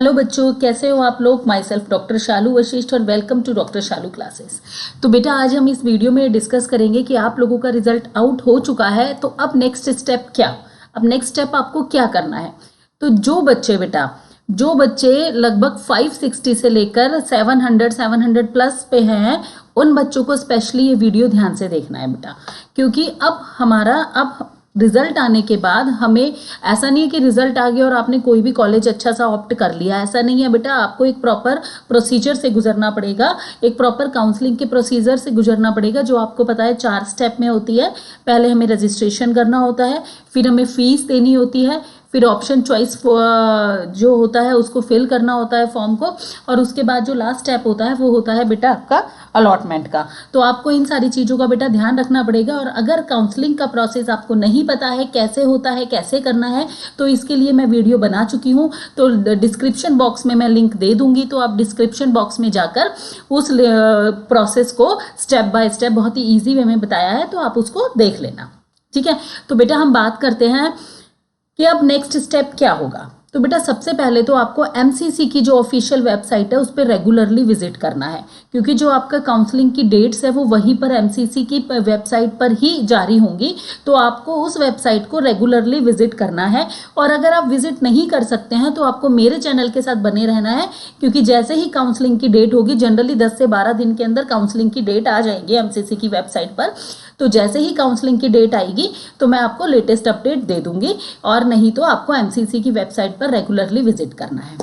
Hello बच्चों, कैसे हो आप लोग। Myself doctor Shalu Vashishtha और welcome to doctor Shalu classes. तो बेटा आज हम इस वीडियो में डिस्कस करेंगे कि आप लोगों का रिजल्ट आउट हो चुका है, तो अब नेक्स्ट स्टेप क्या, अब नेक्स्ट स्टेप आपको क्या करना है। तो जो बच्चे लगभग 560 से लेकर 700 प्लस पे हैं, उन बच्चों को स्पेशली ये वीडियो ध्यान से देखना है बेटा, क्योंकि अब रिजल्ट आने के बाद हमें ऐसा नहीं है कि रिजल्ट आ गया और आपने कोई भी कॉलेज अच्छा सा ऑप्ट कर लिया, ऐसा नहीं है बेटा। आपको एक प्रॉपर प्रोसीजर से गुजरना पड़ेगा, एक प्रॉपर काउंसलिंग के प्रोसीजर से गुजरना पड़ेगा, जो आपको पता है 4 स्टेप में होती है। पहले हमें रजिस्ट्रेशन करना होता है, फिर हमें फीस देनी होती है, फिर ऑप्शन चॉइस जो होता है उसको फिल करना होता है फॉर्म को, और उसके बाद जो लास्ट स्टेप होता है वो होता है बेटा आपका अलॉटमेंट का। तो आपको इन सारी चीज़ों का बेटा ध्यान रखना पड़ेगा। और अगर काउंसलिंग का प्रोसेस आपको नहीं पता है कैसे होता है, कैसे करना है, तो इसके लिए मैं वीडियो बना चुकी हूँ, तो डिस्क्रिप्शन बॉक्स में मैं लिंक दे दूंगी, तो आप डिस्क्रिप्शन बॉक्स में जाकर उस प्रोसेस को स्टेप बाय स्टेप बहुत ही ईजी वे में बताया है, तो आप उसको देख लेना। ठीक है, तो बेटा हम बात करते हैं कि अब नेक्स्ट स्टेप क्या होगा। तो बेटा सबसे पहले तो आपको एमसीसी की जो ऑफिशियल वेबसाइट है उस पर रेगुलरली विजिट करना है, क्योंकि जो आपका काउंसलिंग की डेट्स है वो वहीं पर एमसीसी की वेबसाइट पर ही जारी होंगी, तो आपको उस वेबसाइट को रेगुलरली विजिट करना है। और अगर आप विजिट नहीं कर सकते हैं तो आपको मेरे चैनल के साथ बने रहना है, क्योंकि जैसे ही काउंसलिंग की डेट होगी, जनरली 10 से 12 दिन के अंदर काउंसलिंग की डेट आ जाएगी एमसीसी की वेबसाइट पर, तो जैसे ही काउंसलिंग की डेट आएगी तो मैं आपको लेटेस्ट अपडेट दे दूंगी, और नहीं तो आपको एमसीसी की वेबसाइट पर रेगुलरली विजिट करना है।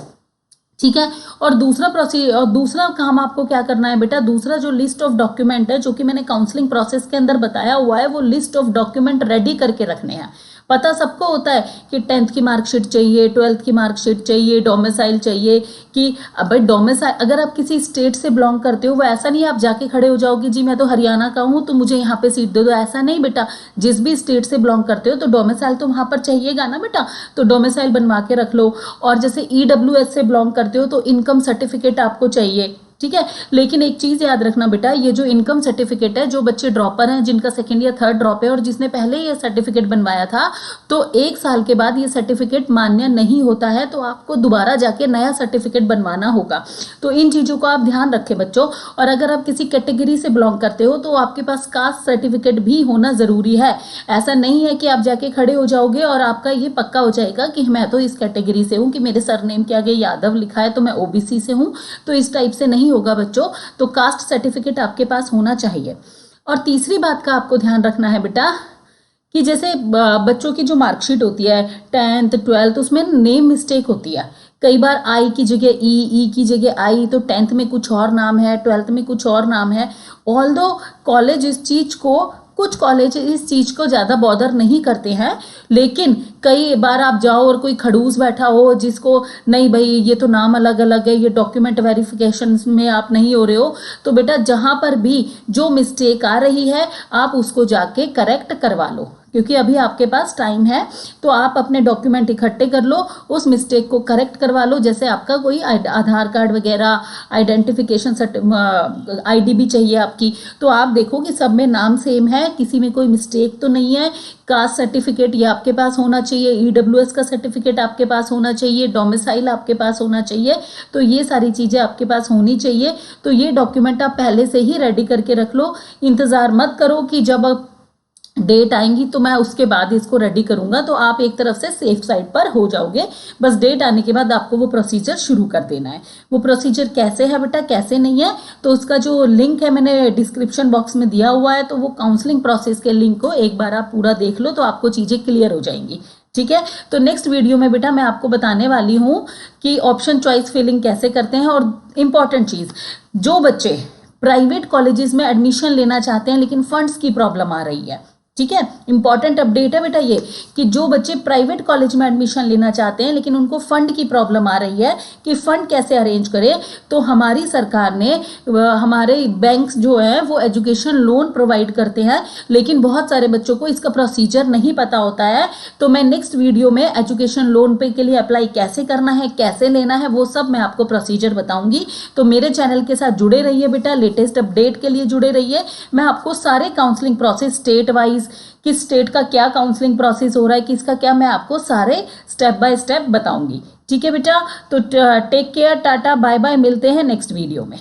ठीक है, और दूसरा काम आपको क्या करना है बेटा, दूसरा जो लिस्ट ऑफ डॉक्यूमेंट है जो कि मैंने काउंसलिंग प्रोसेस के अंदर बताया हुआ है, वो लिस्ट ऑफ डॉक्यूमेंट रेडी करके रखने हैं। पता सबको होता है कि 10th की मार्कशीट चाहिए, 12th की मार्कशीट चाहिए, डोमिसाइल चाहिए, कि भाई डोमिसाइल अगर आप किसी स्टेट से बिलोंग करते हो, वो ऐसा नहीं आप जाके खड़े हो जाओगे जी मैं तो हरियाणा का हूँ तो मुझे यहाँ पे सीट दे दो, ऐसा नहीं बेटा। जिस भी स्टेट से बिलोंग करते हो तो डोमिसाइल तो वहाँ पर चाहिएगा ना बेटा, तो डोमिसाइल बनवा के रख लो। और जैसे ईडब्ल्यूएस से बिलोंग करते हो तो इनकम सर्टिफिकेट आपको चाहिए। ठीक है, लेकिन एक चीज याद रखना बेटा, ये जो इनकम सर्टिफिकेट है, जो बच्चे ड्रॉपर हैं जिनका 2nd या 3rd ड्रॉप है और जिसने पहले ये सर्टिफिकेट बनवाया था, तो 1 साल के बाद ये सर्टिफिकेट मान्य नहीं होता है, तो आपको दोबारा जाके नया सर्टिफिकेट बनवाना होगा। तो इन चीजों को आप ध्यान रखें बच्चों। और अगर आप किसी कैटेगरी से बिलोंग करते हो तो आपके पास कास्ट सर्टिफिकेट भी होना जरूरी है। ऐसा नहीं है कि आप जाके खड़े हो जाओगे और आपका ये पक्का हो जाएगा कि मैं तो इस कैटेगरी से हूँ, कि मेरे सरनेम के आगे यादव लिखा है तो मैं ओबीसी से हूँ, तो इस टाइप से नहीं होगा बच्चों। तो कास्ट सर्टिफिकेट आपके पास होना चाहिए। और तीसरी बात का आपको ध्यान रखना है बेटा, कि जैसे बच्चों की जो मार्कशीट होती है 10th 12th, उसमें नेम मिस्टेक होती है। कई बार आई की जगह ई की जगह आई, तो 10th में कुछ और नाम है, 12th में कुछ और नाम है। ऑल्दो कॉलेज इस चीज को, कुछ कॉलेज इस चीज को ज्यादा बॉदर नहीं करते हैं, लेकिन कई बार आप जाओ और कोई खड़ूस बैठा हो जिसको नहीं भाई ये तो नाम अलग अलग है, ये डॉक्यूमेंट वेरिफिकेशन में आप नहीं हो रहे हो, तो बेटा जहां पर भी जो मिस्टेक आ रही है आप उसको जाके करेक्ट करवा लो, क्योंकि अभी आपके पास टाइम है। तो आप अपने डॉक्यूमेंट इकट्ठे कर लो, उस मिस्टेक को करेक्ट करवा लो। जैसे आपका कोई आधार कार्ड वगैरह, आइडेंटिफिकेशन आईडी भी चाहिए आपकी, तो आप देखो कि सब में नाम सेम है, किसी में कोई मिस्टेक तो नहीं है। कास्ट सर्टिफिकेट ये आपके पास होना चाहिए, ईडब्ल्यूएस का सर्टिफिकेट आपके पास होना चाहिए, डोमिसाइल आपके पास होना चाहिए, तो ये सारी चीज़ें आपके पास होनी चाहिए। तो ये डॉक्यूमेंट आप पहले से ही रेडी करके रख लो। इंतज़ार मत करो कि जब डेट आएंगी तो मैं उसके बाद इसको रेडी करूंगा, तो आप एक तरफ से सेफ साइड पर हो जाओगे। बस डेट आने के बाद आपको वो प्रोसीजर शुरू कर देना है। वो प्रोसीजर कैसे है बेटा, कैसे नहीं है, तो उसका जो लिंक है मैंने डिस्क्रिप्शन बॉक्स में दिया हुआ है, तो वो काउंसलिंग प्रोसेस के लिंक को एक बार आप पूरा देख लो, तो आपको चीज़ें क्लियर हो जाएंगी। ठीक है, तो नेक्स्ट वीडियो में बेटा मैं आपको बताने वाली हूँ कि ऑप्शन चॉइस फिलिंग कैसे करते हैं। और इम्पॉर्टेंट चीज़, जो बच्चे प्राइवेट कॉलेजेस में एडमिशन लेना चाहते हैं लेकिन फंड्स की प्रॉब्लम आ रही है, ठीक है, इंपॉर्टेंट अपडेट है बेटा ये, कि जो बच्चे प्राइवेट कॉलेज में एडमिशन लेना चाहते हैं लेकिन उनको फंड की प्रॉब्लम आ रही है कि फंड कैसे अरेंज करें, तो हमारी सरकार ने, हमारे बैंक्स जो है वो एजुकेशन लोन प्रोवाइड करते हैं, लेकिन बहुत सारे बच्चों को इसका प्रोसीजर नहीं पता होता है। तो मैं नेक्स्ट वीडियो में एजुकेशन लोन पे के लिए अप्लाई कैसे करना है, कैसे लेना है, वो सब मैं आपको प्रोसीजर बताऊंगी। तो मेरे चैनल के साथ जुड़े रहिए बेटा, लेटेस्ट अपडेट के लिए जुड़े रहिए। मैं आपको सारे counselling process state wise, wise किस स्टेट का क्या काउंसलिंग प्रोसेस हो रहा है, किसका क्या, मैं आपको सारे स्टेप बाय स्टेप बताऊंगी। ठीक है बेटा, तो take care, tata bye bye, मिलते हैं नेक्स्ट वीडियो में।